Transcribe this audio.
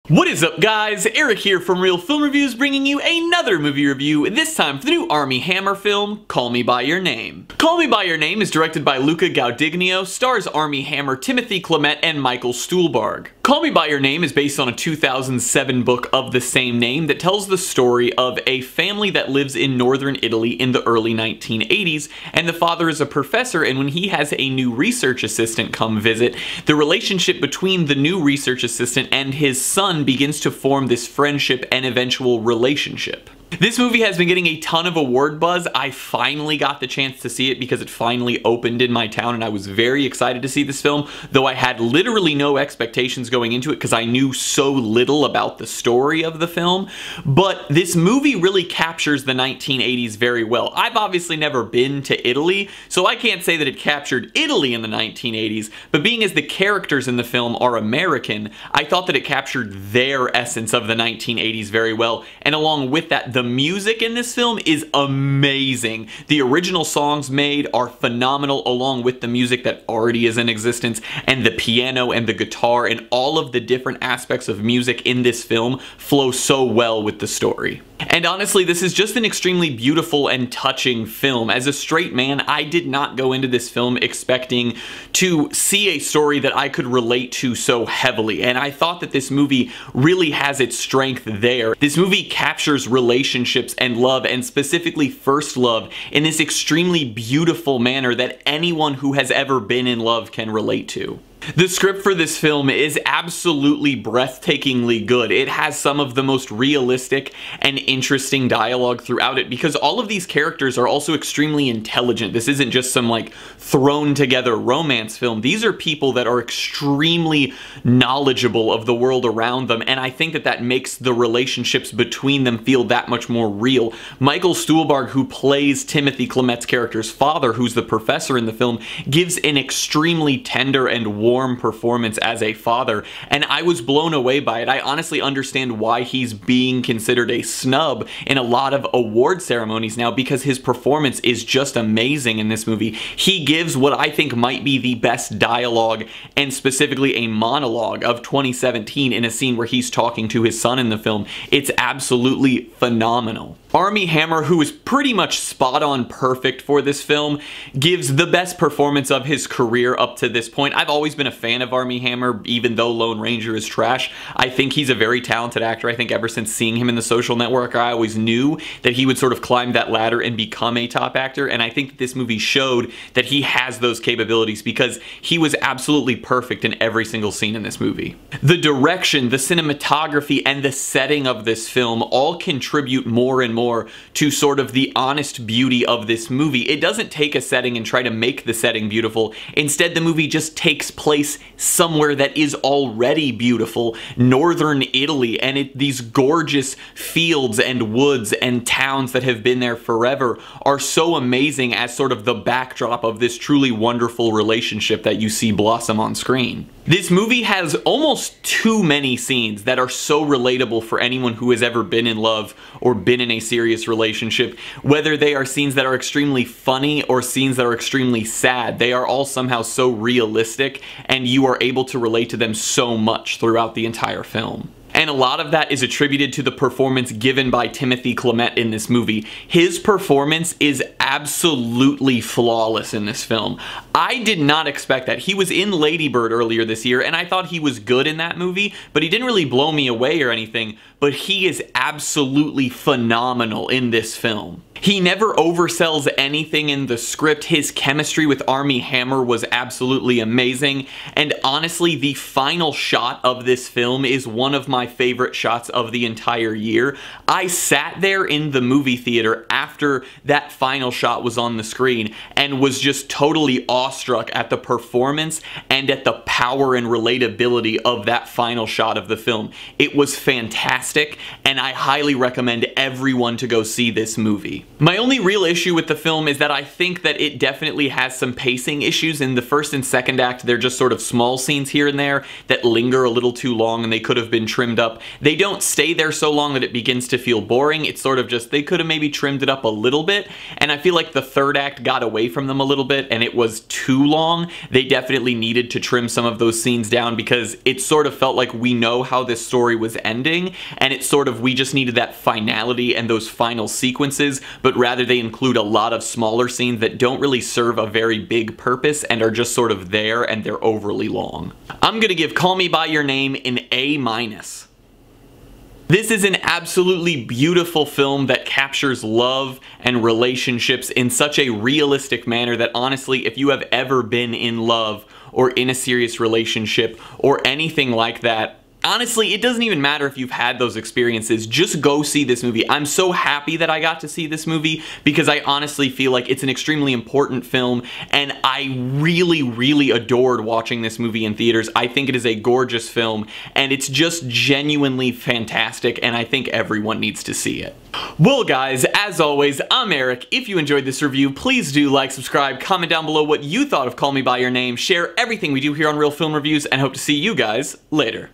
What is up, guys? Eric here from Real Film Reviews, bringing you another movie review, this time for the new Armie Hammer film, Call Me By Your Name. Call Me By Your Name is directed by Luca Guadagnino, stars Armie Hammer, Timothy Chalamet, and Michael Stuhlbarg. Call Me By Your Name is based on a 2007 book of the same name that tells the story of a family that lives in northern Italy in the early 1980s, and the father is a professor, and when he has a new research assistant come visit, the relationship between the new research assistant and his son begins to form this friendship and eventual relationship. This movie has been getting a ton of award buzz. I finally got the chance to see it because it finally opened in my town, and I was very excited to see this film, though I had literally no expectations going into it because I knew so little about the story of the film. But this movie really captures the 1980s very well. I've obviously never been to Italy, so I can't say that it captured Italy in the 1980s, but being as the characters in the film are American, I thought that it captured their essence of the 1980s very well, and along with that, the music in this film is amazing. The original songs made are phenomenal, along with the music that already is in existence, and the piano and the guitar and all of the different aspects of music in this film flow so well with the story. And honestly, this is just an extremely beautiful and touching film. As a straight man, I did not go into this film expecting to see a story that I could relate to so heavily, and I thought that this movie really has its strength there. This movie captures relationships and love, and specifically first love, in this extremely beautiful manner that anyone who has ever been in love can relate to. The script for this film is absolutely breathtakingly good. It has some of the most realistic and interesting dialogue throughout it because all of these characters are also extremely intelligent. This isn't just some like thrown together romance film. These are people that are extremely knowledgeable of the world around them, and I think that that makes the relationships between them feel that much more real. Michael Stuhlbarg, who plays Timothy Chalamet's character's father, who's the professor in the film, gives an extremely tender and warm performance as a father, and I was blown away by it. I honestly understand why he's being considered a snub in a lot of award ceremonies now, because his performance is just amazing in this movie. He gives what I think might be the best dialogue, and specifically a monologue of 2017 in a scene where he's talking to his son in the film. It's absolutely phenomenal. Armie Hammer, who is pretty much spot on perfect for this film, gives the best performance of his career up to this point. I've always been a fan of Armie Hammer, even though Lone Ranger is trash. I think he's a very talented actor. I think ever since seeing him in The Social Network, I always knew that he would sort of climb that ladder and become a top actor, and I think that this movie showed that he has those capabilities because he was absolutely perfect in every single scene in this movie. The direction, the cinematography, and the setting of this film all contribute more and more to sort of the honest beauty of this movie. It doesn't take a setting and try to make the setting beautiful. Instead, the movie just takes place somewhere that is already beautiful, northern Italy, and these gorgeous fields and woods and towns that have been there forever are so amazing as sort of the backdrop of this truly wonderful relationship that you see blossom on screen. This movie has almost too many scenes that are so relatable for anyone who has ever been in love or been in a serious relationship. Whether they are scenes that are extremely funny or scenes that are extremely sad, they are all somehow so realistic, and you are able to relate to them so much throughout the entire film. And a lot of that is attributed to the performance given by Timothy Chalamet in this movie. His performance is absolutely flawless in this film. I did not expect that. He was in Lady Bird earlier this year, and I thought he was good in that movie, but he didn't really blow me away or anything, but he is absolutely phenomenal in this film. He never oversells anything in the script. His chemistry with Armie Hammer was absolutely amazing, and honestly, the final shot of this film is one of my favorite shots of the entire year. I sat there in the movie theater after that final shot was on the screen and was just totally awestruck at the performance and at the power and relatability of that final shot of the film. It was fantastic, and I highly recommend everyone to go see this movie. My only real issue with the film is that I think that it definitely has some pacing issues. In the first and second act, they're just sort of small scenes here and there that linger a little too long and they could have been trimmed up. They don't stay there so long that it begins to feel boring. It's sort of just, they could have maybe trimmed it up a little bit, and I feel like the third act got away from them a little bit and it was too long. They definitely needed to trim some of those scenes down because it sort of felt like we know how this story was ending, and it's sort of, we just needed that finality and those final sequences, but rather they include a lot of smaller scenes that don't really serve a very big purpose and are just sort of there and they're overly long. I'm gonna give Call Me By Your Name an A-. This is an absolutely beautiful film that captures love and relationships in such a realistic manner that honestly, if you have ever been in love or in a serious relationship or anything like that, honestly, it doesn't even matter if you've had those experiences, just go see this movie. I'm so happy that I got to see this movie because I honestly feel like it's an extremely important film and I really, really adored watching this movie in theaters. I think it is a gorgeous film and it's just genuinely fantastic and I think everyone needs to see it. Well guys, as always, I'm Eric. If you enjoyed this review, please do like, subscribe, comment down below what you thought of Call Me By Your Name, share everything we do here on Real Film Reviews, and hope to see you guys later.